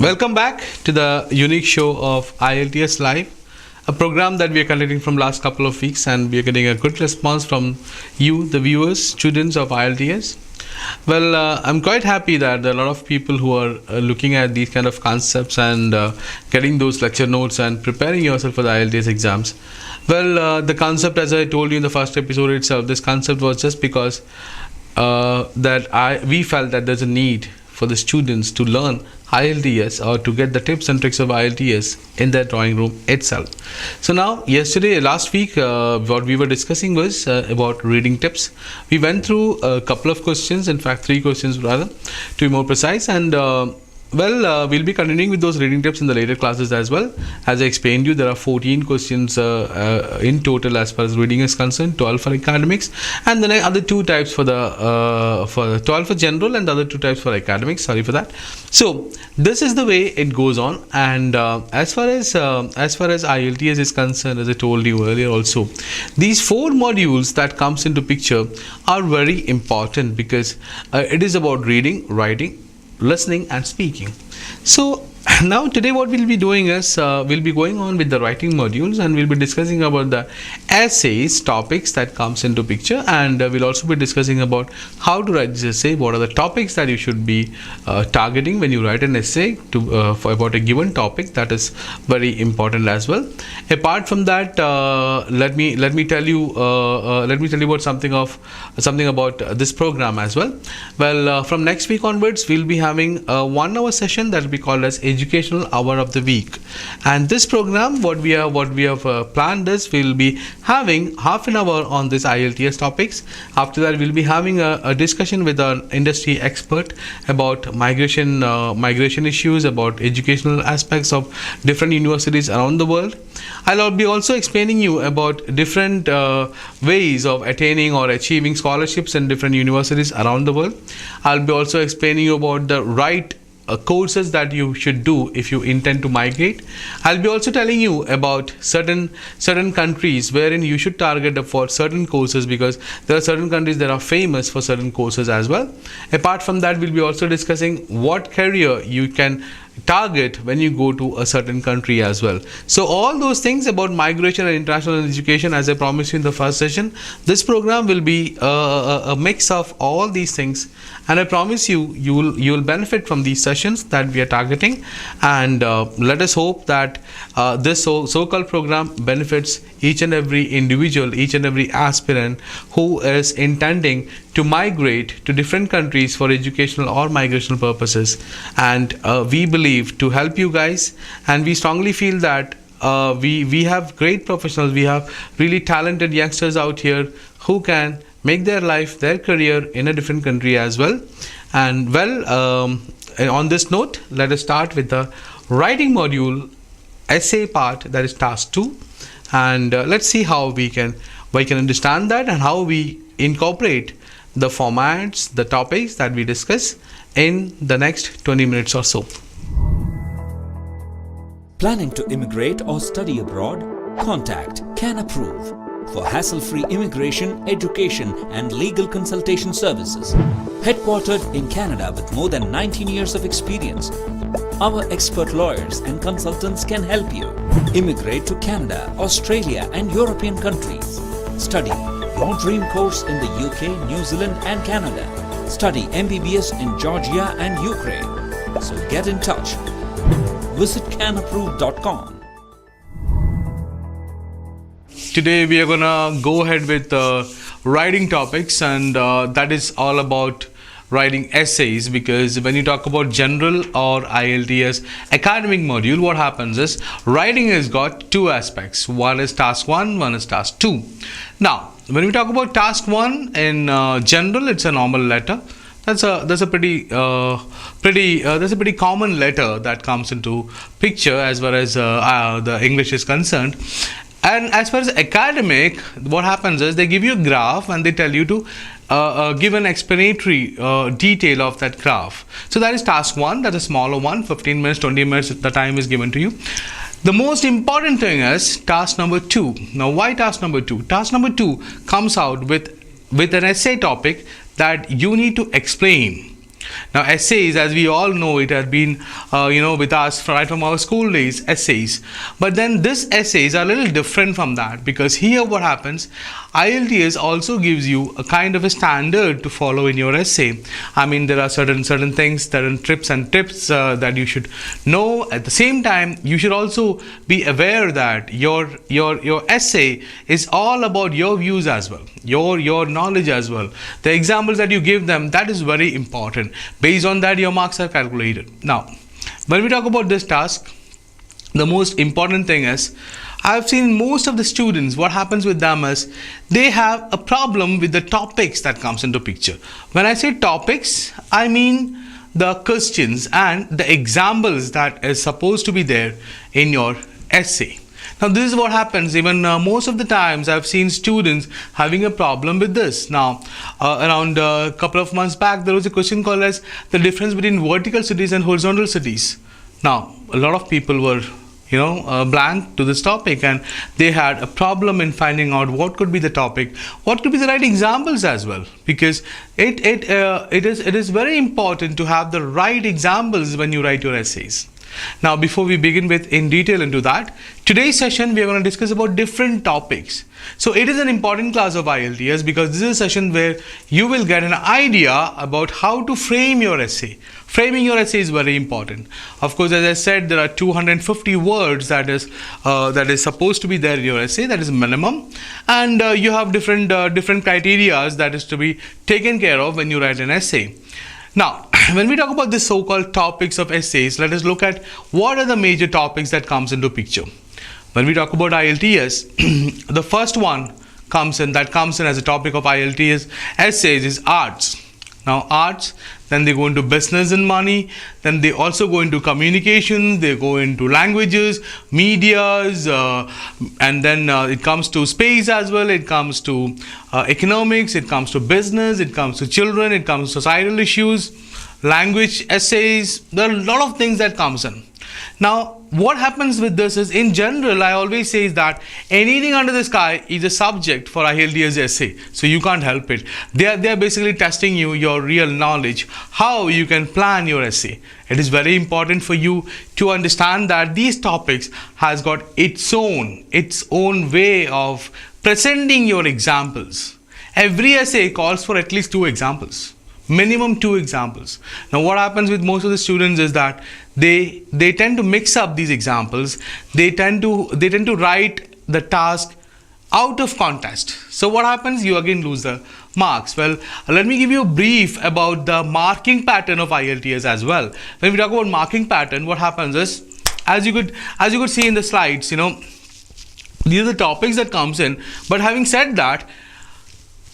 Welcome back to the unique show of IELTS Live, a program that we are conducting from last couple of weeks, and we are getting a good response from you, the viewers, students of IELTS. Well, I'm quite happy that there are a lot of people who are looking at these kind of concepts and getting those lecture notes and preparing yourself for the IELTS exams. Well, the concept, as I told you in the first episode itself, this concept was just because we felt that there's a need for the students to learn IELTS or to get the tips and tricks of IELTS in their drawing room itself. So now, last week, what we were discussing was about reading tips. We went through a couple of questions, in fact 3 questions rather, to be more precise, and we'll be continuing with those reading tips in the later classes as well. As I explained you, there are 14 questions in total as far as reading is concerned, 12 for academics, and then other 2 types for 12 for general and the other 2 types for academics. Sorry for that. So this is the way it goes on, and as far as IELTS is concerned, as I told you earlier also, these 4 modules that comes into picture are very important because it is about reading, writing, listening and speaking. So now today what we'll be doing is we'll be going on with the writing modules, and we'll be discussing about the essays topics that comes into picture, and we'll also be discussing about how to write this essay, what are the topics that you should be targeting when you write an essay for about a given topic. That is very important as well. Apart from that, let me tell you about something about this program as well. Well, from next week onwards, we'll be having a 1-hour session that will be called as Educational Hour of the Week, and this program, what we have planned is we'll be having half an hour on this IELTS topics. After that, we'll be having a discussion with an industry expert about migration issues, about educational aspects of different universities around the world. I'll be also explaining you about different ways of attaining or achieving scholarships in different universities around the world. I'll be also explaining you about the right courses that you should do if you intend to migrate. I'll be also telling you about certain countries wherein you should target for certain courses, because there are certain countries that are famous for certain courses as well. Apart from that, we'll be also discussing what career you can target when you go to a certain country as well. So all those things about migration and international education, as I promised you in the first session, this program will be a mix of all these things, and I promise you will benefit from these sessions that we are targeting, and let us hope that this so-called program benefits each and every individual, each and every aspirant who is intending to migrate to different countries for educational or migrational purposes. And we believe to help you guys, and we strongly feel that we have great professionals, we have really talented youngsters out here who can make their life, their career in a different country as well. And well, on this note, let us start with the writing module essay part, that is task 2, and let's see how we can understand that and how we incorporate the formats, the topics that we discuss in the next 20 minutes or so. Planning to immigrate or study abroad? Contact Can Approve for hassle-free immigration, education and legal consultation services. Headquartered in Canada with more than 19 years of experience, our expert lawyers and consultants can help you immigrate to Canada, Australia and European countries. Study your dream course in the UK, New Zealand and Canada. Study MBBS in Georgia and Ukraine. So get in touch. Visit canapprove.com. Today we are gonna go ahead with writing topics, and that is all about writing essays, because when you talk about general or IELTS academic module, what happens is writing has got 2 aspects. One is task 1, one is task 2. Now, when we talk about task 1 in general, it's a normal letter. That's a pretty common letter that comes into picture as far as the English is concerned. And as far as academic, what happens is they give you a graph and they tell you to give an explanatory detail of that graph. So that is task 1, that's a smaller one, 15 minutes, 20 minutes, the time is given to you. The most important thing is task number 2. Now, why task number 2? Task number 2 comes out with an essay topic that you need to explain Now essays, as we all know, it has been with us right from our school days, essays. But then this essays are a little different from that, because here what happens, IELTS also gives you a kind of a standard to follow in your essay. I mean, there are certain things, certain tips and tips that you should know. At the same time, you should also be aware that your essay is all about your views as well, your knowledge as well. The examples that you give them, that is very important. Based on that, your marks are calculated. Now, when we talk about this task, the most important thing is, I've seen most of the students, what happens with them is they have a problem with the topics that comes into picture. When I say topics, I mean the questions and the examples that is supposed to be there in your essay. Now this is what happens. Even most of the times I've seen students having a problem with this. Now around a couple of months back, there was a question called as the difference between vertical cities and horizontal cities. Now a lot of people were blank to this topic, and they had a problem in finding out what could be the topic, what could be the right examples as well, because it is very important to have the right examples when you write your essays. Now, before we begin with in detail into that, today's session we are going to discuss about different topics. So it is an important class of IELTS, because this is a session where you will get an idea about how to frame your essay. Framing your essay is very important. Of course, as I said, there are 250 words that is supposed to be there in your essay. That is minimum, and you have different criteria that is to be taken care of when you write an essay. Now, when we talk about the so-called topics of essays, let us look at what are the major topics that comes into picture. When we talk about IELTS, the first one comes in as a topic of IELTS essays is arts. Now arts, then they go into business and money, then they also go into communications, they go into languages, medias, and then it comes to space as well, it comes to economics, it comes to business, it comes to children, it comes to societal issues, language essays. There are a lot of things that comes in. Now what happens with this is, in general, I always say is that anything under the sky is a subject for IELTS essay, so you can't help it. They are basically testing you, your real knowledge, how you can plan your essay. It is very important for you to understand that these topics has got its own way of presenting your examples. Every essay calls for at least 2 examples. Minimum 2 examples. Now what happens with most of the students is that they tend to mix up these examples. They tend to write the task out of context. So what happens? You again lose the marks. Well, let me give you a brief about the marking pattern of IELTS as well. When we talk about marking pattern, what happens is, as you could see in the slides, these are the topics that comes in. But having said that,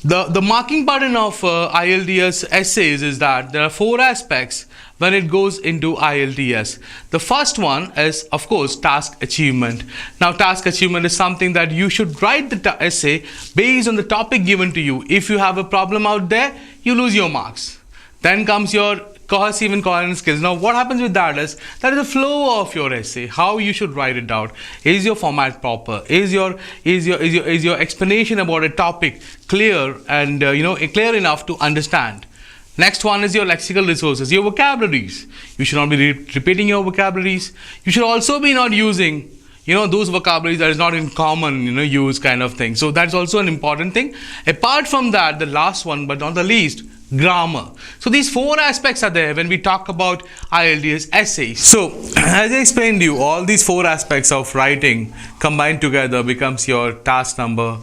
the marking pattern of IELTS essays is that there are 4 aspects when it goes into IELTS. The first one is, of course, task achievement. Now task achievement is something that you should write the essay based on the topic given to you. If you have a problem out there, you lose your marks. Then comes your cohesive and coherent skills. Now what happens with that is the flow of your essay, how you should write it out. Is your format proper? Is your explanation about a topic clear and clear enough to understand? Next one is your lexical resources, your vocabularies. You should not be repeating your vocabularies. You should also be not using those vocabularies that is not in common use kind of thing. So that's also an important thing. Apart from that, the last one but not the least, grammar. So these 4 aspects are there when we talk about IELTS essays. So as I explained to you, all these 4 aspects of writing combined together becomes your task number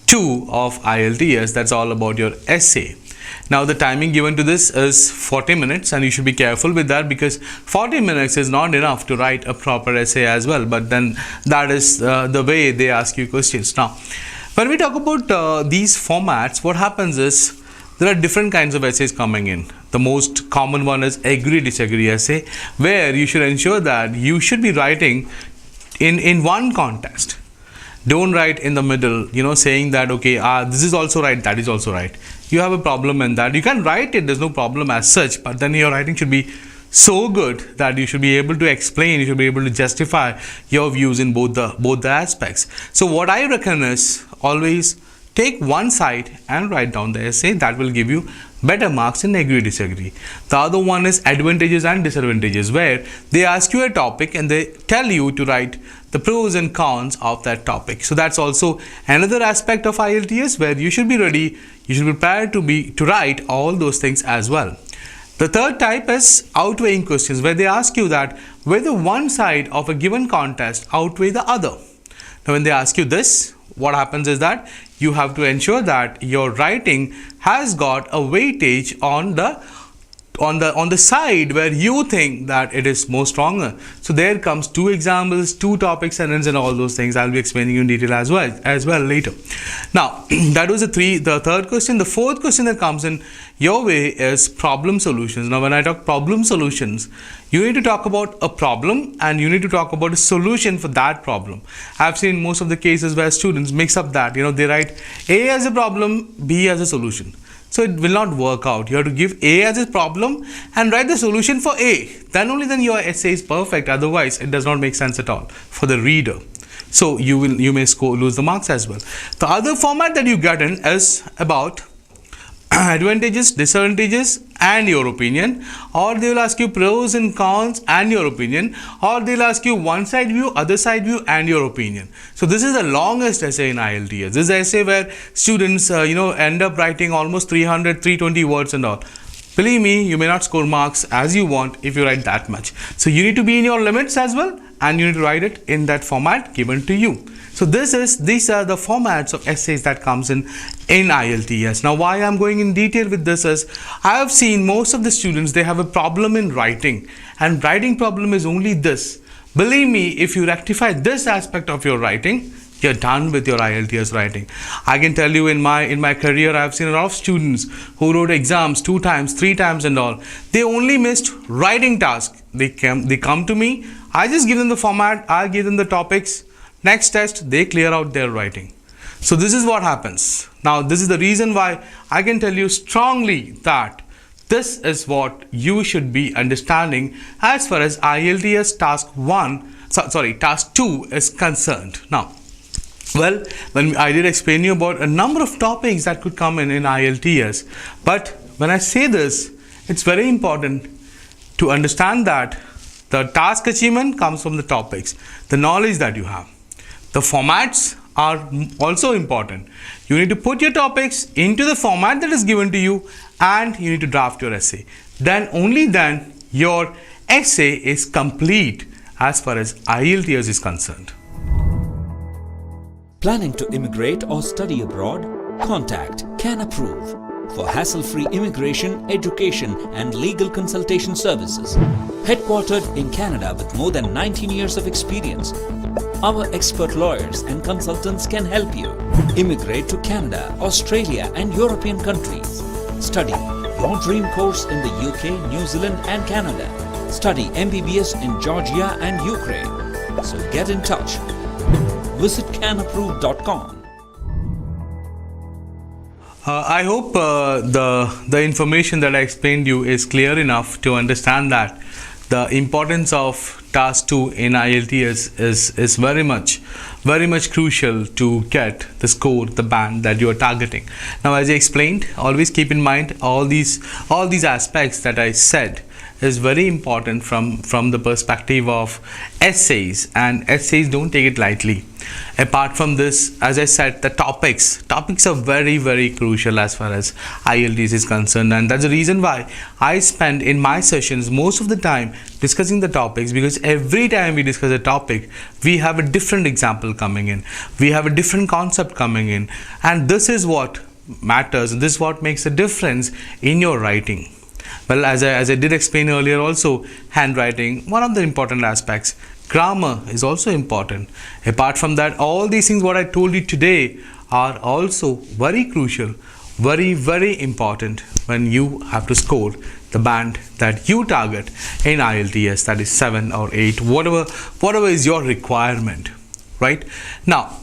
2 of IELTS. That's all about your essay. Now the timing given to this is 40 minutes, and you should be careful with that, because 40 minutes is not enough to write a proper essay as well. But then that is the way they ask you questions. Now when we talk about these formats, what happens is, there are different kinds of essays coming in. The most common one is agree-disagree essay, where you should ensure that you should be writing in one context. Don't write in the middle, saying that, okay, this is also right, that is also right. You have a problem in that. You can write it, there's no problem as such, but then your writing should be so good that you should be able to explain, you should be able to justify your views in both the aspects. So what I reckon is, always take one side and write down the essay. That will give you better marks in agree disagree. The other one is advantages and disadvantages, where they ask you a topic and they tell you to write the pros and cons of that topic. So that's also another aspect of IELTS where you should be ready, you should be prepared to write all those things as well. The third type is outweighing questions, where they ask you that whether one side of a given contest outweigh the other. Now when they ask you this, what happens is that you have to ensure that your writing has got a weightage on the side where you think that it is more stronger. So there comes two examples, two topic sentences and all those things. I'll be explaining you in detail as well later. Now that was the third question. The fourth question that comes in your way is problem solutions. Now when I talk problem solutions, you need to talk about a problem and you need to talk about a solution for that problem. I've seen most of the cases where students mix up that, they write A as a problem, B as a solution. So it will not work out. You have to give A as a problem and write the solution for A. Then your essay is perfect. Otherwise, it does not make sense at all for the reader. So you may lose the marks as well. The other format that you get in is about advantages, disadvantages and your opinion, or they will ask you pros and cons and your opinion, or they'll ask you one side view, other side view and your opinion. So this is the longest essay in IELTS. This is an essay where students end up writing almost 300, 320 words and all. Believe me, you may not score marks as you want if you write that much. So you need to be in your limits as well, and you need to write it in that format given to you. So these are the formats of essays that comes in IELTS. Now why I'm going in detail with this is I have seen most of the students, they have a problem in writing, and writing problem is only this. Believe me, if you rectify this aspect of your writing, you're done with your IELTS writing. I can tell you in my career, I've seen a lot of students who wrote exams 2 times, 3 times and all. They only missed writing task. They come to me, I just give them the format, I give them the topics. Next test, they clear out their writing. So this is what happens. Now this is the reason why I can tell you strongly that this is what you should be understanding as far as IELTS task 2 is concerned. Now, well, when I did explain you about a number of topics that could come in IELTS, but when I say this, it's very important to understand that the task achievement comes from the topics, the knowledge that you have. The formats are also important. You need to put your topics into the format that is given to you, and you need to draft your essay. Only then your essay is complete as far as IELTS is concerned. Planning to immigrate or study abroad? Contact Can Approve for hassle-free immigration, education and legal consultation services. Headquartered in Canada with more than 19 years of experience, our expert lawyers and consultants can help you immigrate to Canada, Australia and European countries. Study your dream course in the UK, New Zealand and Canada. Study MBBS in Georgia and Ukraine. So get in touch. Visit canapprove.com. I hope the information that I explained you is clear enough to understand that the importance of task 2 in IELTS is very much crucial to get the score, the band that you are targeting. Now, as I explained, always keep in mind all these aspects that I said is very important from the perspective of essays, and essays don't take it lightly. Apart from this, as I said, the topics are very crucial as far as IELTS is concerned, and that's the reason why I spend in my sessions most of the time discussing the topics, because every time we discuss a topic, we have a different example coming in, we have a different concept coming in, and this is what matters, this is what makes a difference in your writing. Well, as I did explain earlier also, handwriting, one of the important aspects. Grammar is also important. Apart from that, all these things what I told you today are also very crucial, very important when you have to score the band that you target in IELTS, that is 7 or 8, whatever is your requirement, right? Now,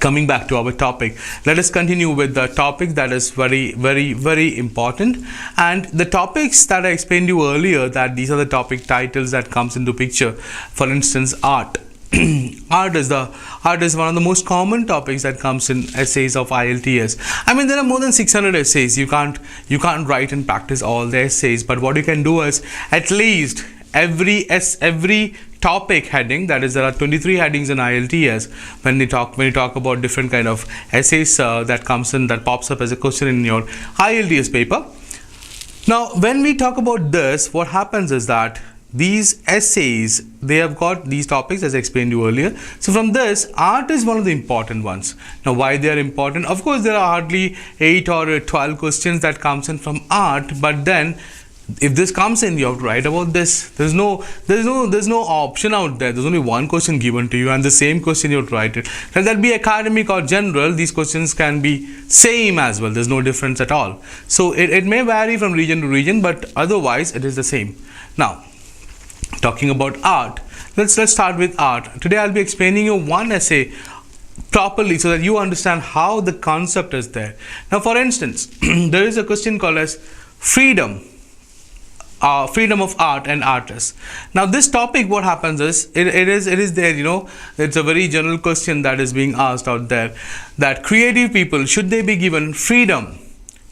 coming back to our topic, let us continue with the topic that is very important. And the topics that I explained you earlier, that these are the topic titles that comes into picture. For instance, art. art is one of the most common topics that comes in essays of IELTS. I mean, there are more than 600 essays. You can't write and practice all the essays, but what you can do is at least every topic heading, that is, there are 23 headings in IELTS. When you talk about different kind of essays that pops up as a question in your IELTS paper. Now, when we talk about this, what happens is that these essays, they have got these topics as I explained you earlier. So from this, art is one of the important ones. Now, why they are important? Of course, there are hardly 8 or 12 questions that comes in from art, but then if this comes in, you have to write about this. There's no option out there. There's only one question given to you, and the same question you have to write it. Let that be academic or general, these questions can be same as well. There's no difference at all. So it may vary from region to region, but otherwise it is the same. Now, talking about art, let's start with art. Today I'll be explaining you one essay properly so that you understand how the concept is there. Now, for instance, there is a question called as freedom of art and artists. Now, this topic, what happens is, it is there, it's a very general question that is being asked out there, that creative people, should they be given freedom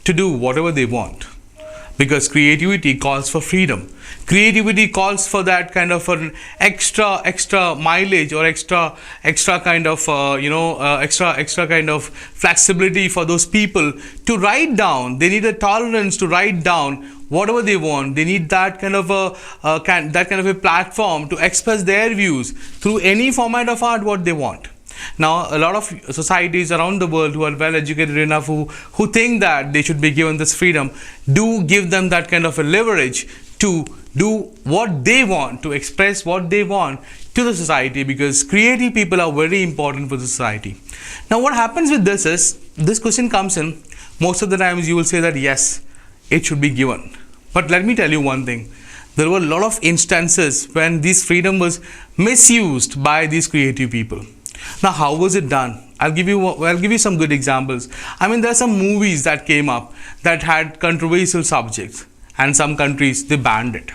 to do whatever they want? Because creativity calls for freedom. Creativity calls for that kind of an extra mileage, or extra kind of extra kind of flexibility for those people to write down. They need a tolerance to write down whatever they want. They need that kind of a platform to express their views through any format of art what they want. Now, a lot of societies around the world who are well educated enough, who think that they should be given this freedom, do give them that kind of a leverage to do what they want, to express what they want to the society, because creative people are very important for the society. Now, what happens with this is, this question comes in, most of the times you will say that yes, it should be given. But let me tell you one thing. There were a lot of instances when this freedom was misused by these creative people. Now, how was it done? I'll give you some good examples. I mean, there are some movies that came up that had controversial subjects, and some countries, they banned it.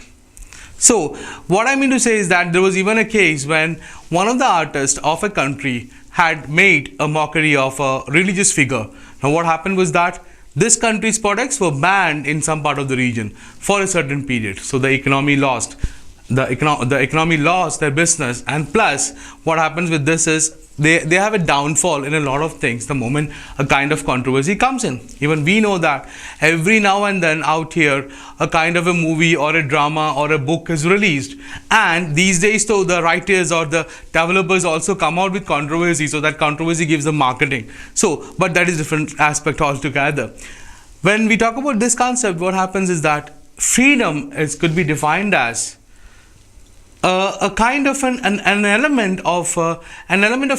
So, what I mean to say is that there was even a case when one of the artists of a country had made a mockery of a religious figure. Now, what happened was that this country's products were banned in some part of the region for a certain period. So, the economy lost. The economy lost their business, and plus what happens with this is they have a downfall in a lot of things the moment a kind of controversy comes in. Even we know that every now and then out here a kind of a movie or a drama or a book is released, and these days though the writers or the developers also come out with controversy, so that controversy gives them marketing. So, but that is different aspect altogether. When we talk about this concept, what happens is that freedom could be defined as a kind of an element of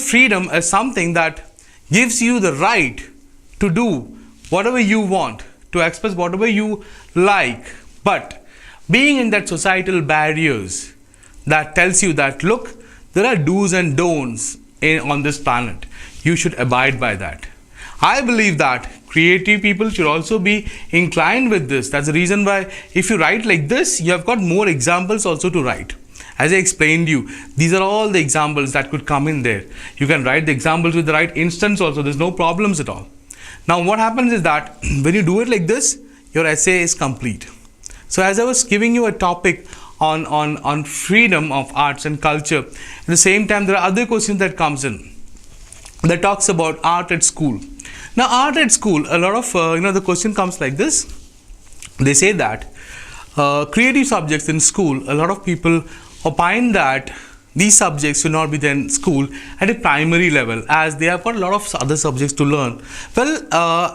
freedom as something that gives you the right to do whatever you want, to express whatever you like, but being in that societal barriers that tells you that, look, there are do's and don'ts on this planet. You should abide by that. I believe that creative people should also be inclined with this. That's the reason why if you write like this, you have got more examples also to write. As I explained you, these are all the examples that could come in there. You can write the examples with the right instance also. There's no problems at all. Now, what happens is that when you do it like this, your essay is complete. So, as I was giving you a topic on freedom of arts and culture, at the same time, there are other questions that comes in that talks about art at school. Now, art at school, a lot of, the question comes like this. They say that creative subjects in school, a lot of people opine that these subjects should not be there in school at a primary level, as they have got a lot of other subjects to learn. Well,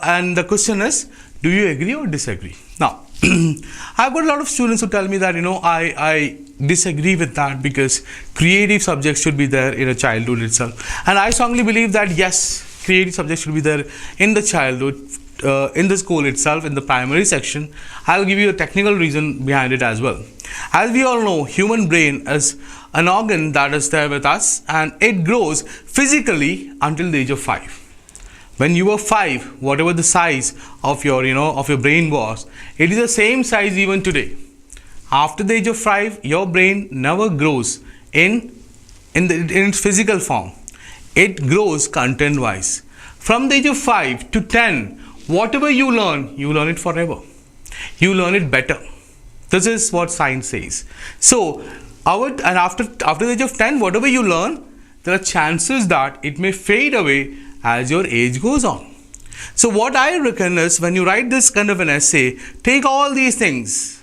and the question is, do you agree or disagree? Now, I've got a lot of students who tell me that, I disagree with that, because creative subjects should be there in a childhood itself. And I strongly believe that yes, creative subjects should be there in the childhood, in the school itself, in the primary section. I'll give you a technical reason behind it as well. As we all know, human brain is an organ that is there with us, and it grows physically until the age of 5. When you were 5, whatever the size of your brain was, it is the same size even today. After the age of 5, your brain never grows in in its physical form. It grows content wise. From the age of 5 to 10, whatever you learn it forever. You learn it better. This is what science says. So, after the age of 10, whatever you learn, there are chances that it may fade away as your age goes on. So, what I reckon is, when you write this kind of an essay, take all these things,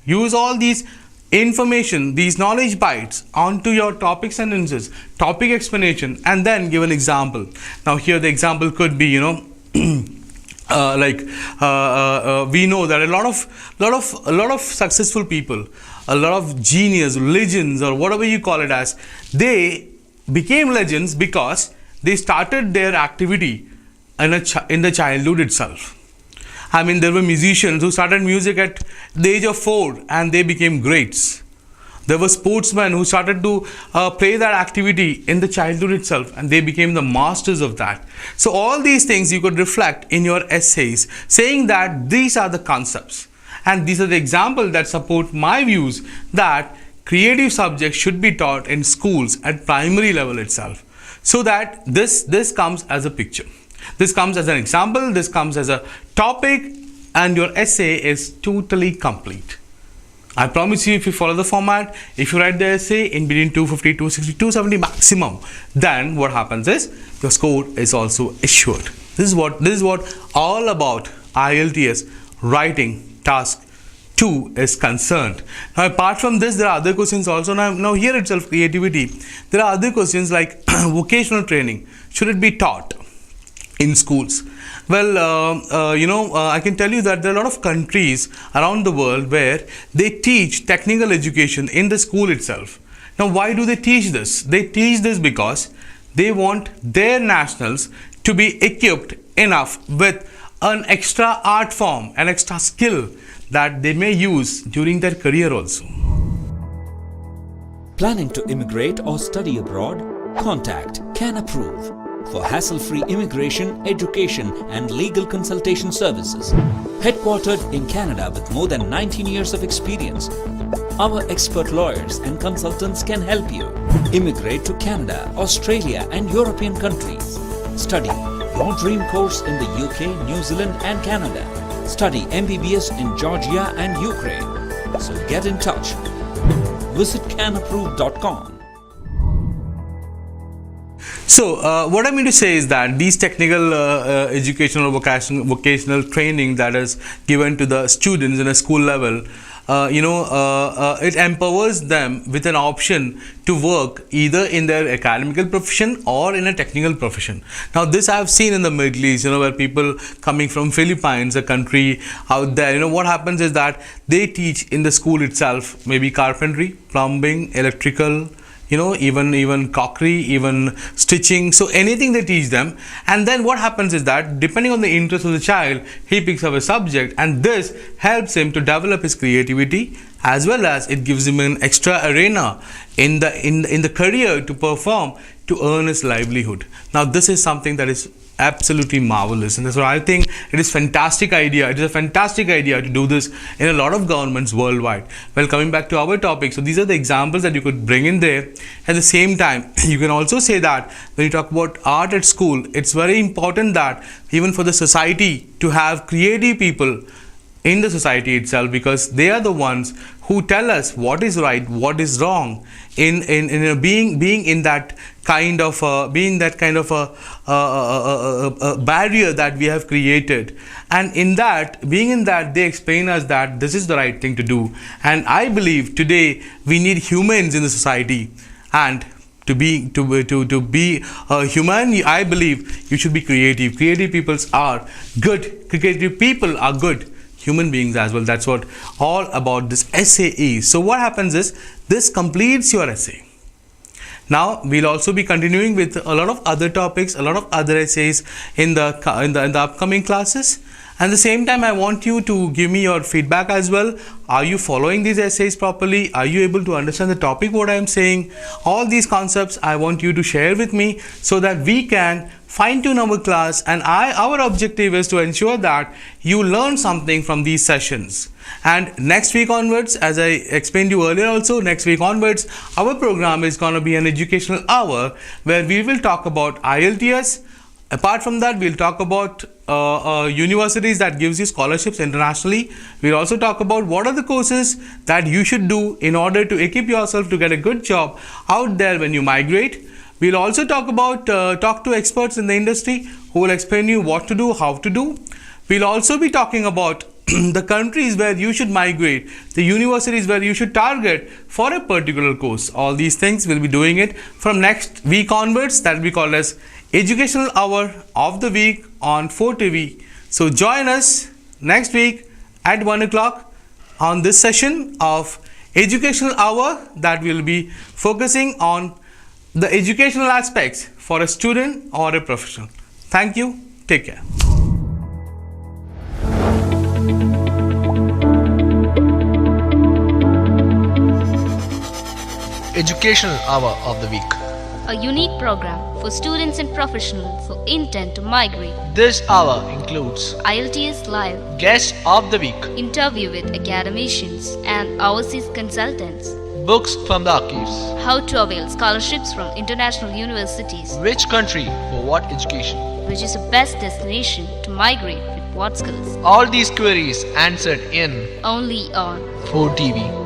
use all these information, these knowledge bites onto your topic sentences, topic explanation, and then give an example. Now, here the example could be, we know that a lot of successful people, a lot of genius, legends, or whatever you call it as, they became legends because they started their activity in the childhood itself. I mean, there were musicians who started music at the age of 4 and they became greats. There were sportsmen who started to play that activity in the childhood itself and they became the masters of that. So all these things you could reflect in your essays, saying that these are the concepts and these are the examples that support my views that creative subjects should be taught in schools at primary level itself, so that this comes as a picture. This comes as an example, this comes as a topic, and your essay is totally complete. I promise you, if you follow the format, if you write the essay in between 250, 260, 270 maximum, then what happens is your score is also assured. This is what all about IELTS writing task 2 is concerned. Now, apart from this, there are other questions also. Now here itself, creativity. There are other questions like vocational training. Should it be taught in schools? Well, I can tell you that there are a lot of countries around the world where they teach technical education in the school itself. Now, why do they teach this? They teach this because they want their nationals to be equipped enough with an extra art form, an extra skill that they may use during their career also. Planning to immigrate or study abroad? Contact Can Approve for hassle-free immigration, education and legal consultation services. Headquartered in Canada with more than 19 years of experience, our expert lawyers and consultants can help you immigrate to Canada, Australia and European countries. Study your dream course in the UK, New Zealand and Canada. Study MBBS in Georgia and Ukraine. So get in touch. Visit canapprove.com. So, what I mean to say is that these technical educational vocational training that is given to the students in a school level, it empowers them with an option to work either in their academical profession or in a technical profession. Now, this I have seen in the Middle East, where people coming from Philippines, a country out there, what happens is that they teach in the school itself, maybe carpentry, plumbing, electrical, even crockery, even stitching. So anything they teach them, and then what happens is that depending on the interest of the child, he picks up a subject, and this helps him to develop his creativity, as well as it gives him an extra arena in the career to perform, to earn his livelihood. Now, this is something that is absolutely marvelous, and so I think it is fantastic idea. It is a fantastic idea to do this in a lot of governments worldwide. Well, coming back to our topic, so these are the examples that you could bring in there. At the same time, you can also say that when you talk about art at school, it's very important that even for the society to have creative people in the society itself, because they are the ones who tell us what is right, what is wrong, in being in that kind of a barrier that we have created, and being in that they explain us that this is the right thing to do. And I believe today we need humans in the society, and to be human, I believe you should be creative. Creative people are good. Creative people are good human beings as well. That's what all about this essay is. So what happens is, this completes your essay. Now we'll also be continuing with a lot of other topics, a lot of other essays in the upcoming classes, And the same time, I want you to give me your feedback as well. Are you following these essays properly? Are you able to understand the topic, what I am saying? All these concepts I want you to share with me so that we can fine tune our class, and our objective is to ensure that you learn something from these sessions. And next week onwards, as I explained you earlier also, next week onwards, our program is going to be an educational hour where we will talk about IELTS. Apart from that, we'll talk about universities that gives you scholarships internationally. We'll also talk about what are the courses that you should do in order to equip yourself to get a good job out there when you migrate. We'll also talk to experts in the industry who will explain you what to do, how to do. We'll also be talking about the countries where you should migrate, the universities where you should target for a particular course. All these things we'll be doing it from next week onwards. That will be called as Educational Hour of the Week on 4TV. So join us next week at 1 o'clock on this session of Educational Hour that will be focusing on the educational aspects for a student or a professional. Thank you. Take care. Educational Hour of the Week. A unique program for students and professionals who intend to migrate. This hour includes IELTS Live, Guest of the Week, interview with academicians and overseas consultants, Books from the Archives, how to avail scholarships from international universities, Which country for what education. which is the best destination to migrate with what skills. All these queries answered in Only on 4TV.